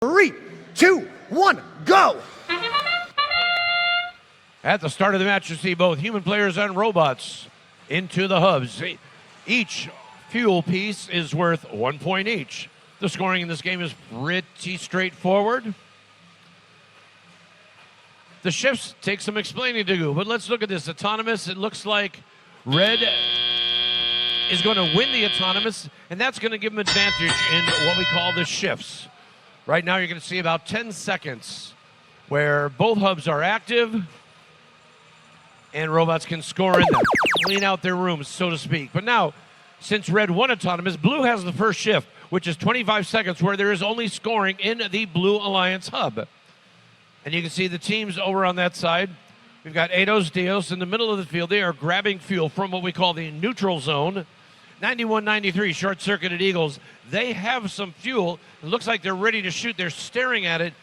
3, 2, 1, go! At the start of the match, you see both human players and robots into the hubs. Each fuel piece is worth 1 point each. The scoring in this game is pretty straightforward. The shifts take some explaining to do, but let's look at this. Autonomous, it looks like red is going to win the autonomous, and that's going to give them advantage in what we call the shifts. Right now, you're going to see about 10 seconds where both hubs are active, and robots can score in them, clean out their rooms, so to speak. But now, since red won autonomous, blue has the first shift, which is 25 seconds, where there is only scoring in the Blue Alliance hub. And you can see the teams over on that side. We've got Eidos Dios in the middle of the field. They are grabbing fuel from what we call the neutral zone. 91-93, short-circuited Eagles. They have some fuel. It looks like they're ready to shoot. They're staring at it.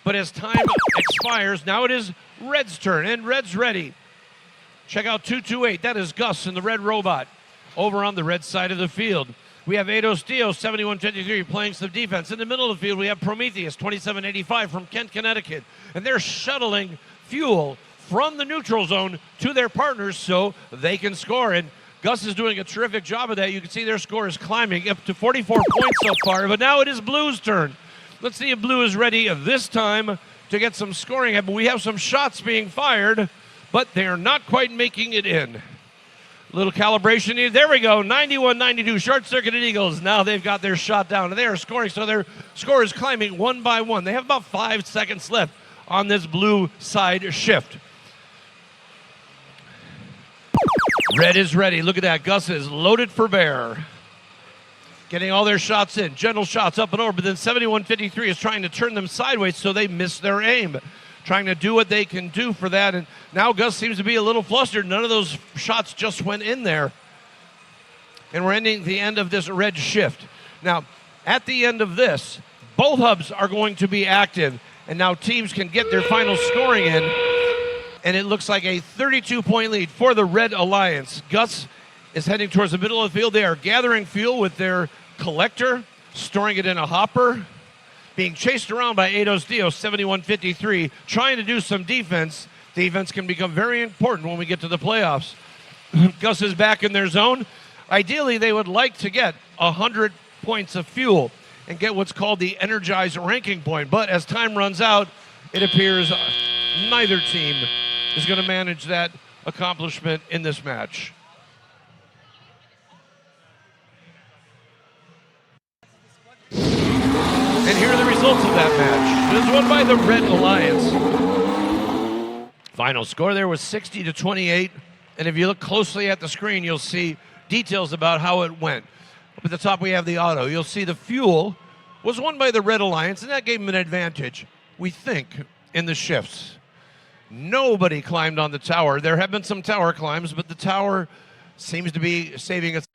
But as time expires, now it is red's turn, and red's ready. Check out 228. That is Gus in the red robot over on the red side of the field. We have Eidos Dios, 71-53, playing some defense. In the middle of the field, we have Prometheus, 27-85 from Kent, Connecticut. And they're shuttling fuel from the neutral zone to their partners so they can score. And Gus is doing a terrific job of that. You can see their score is climbing up to 44 points so far. But now it is Blue's turn. Let's see if Blue is ready this time to get some scoring. But we have some shots being fired, but they are not quite making it in. Little calibration needed. There we go. 91-92, short-circuited Eagles. Now they've got their shot down, and they are scoring, so their score is climbing one by one. They have about 5 seconds left on this blue side shift. Red is ready. Look at that. Gus is loaded for bear. Getting all their shots in. Gentle shots up and over, but then 71-53 is trying to turn them sideways so they miss their aim. Trying to do what they can do for that, and now Gus seems to be a little flustered. None of those shots just went in there. And we're ending the end of this red shift. Now, at the end of this, both hubs are going to be active, and now teams can get their final scoring in, and it looks like a 32-point lead for the Red Alliance. Gus is heading towards the middle of the field. They are gathering fuel with their collector, storing it in a hopper, being chased around by Eidos Dios, 71-53, trying to do some defense. Defense can become very important when we get to the playoffs. Gus is back in their zone. Ideally, they would like to get 100 points of fuel and get what's called the Energize ranking point. But as time runs out, it appears neither team is going to manage that accomplishment in this match. And here are the results of that match. It was won by the Red Alliance. Final score there was 60-28. And if you look closely at the screen, you'll see details about how it went. Up at the top, we have the auto. You'll see the fuel was won by the Red Alliance, and that gave them an advantage, we think, in the shifts. Nobody climbed on the tower. There have been some tower climbs, but the tower seems to be saving us.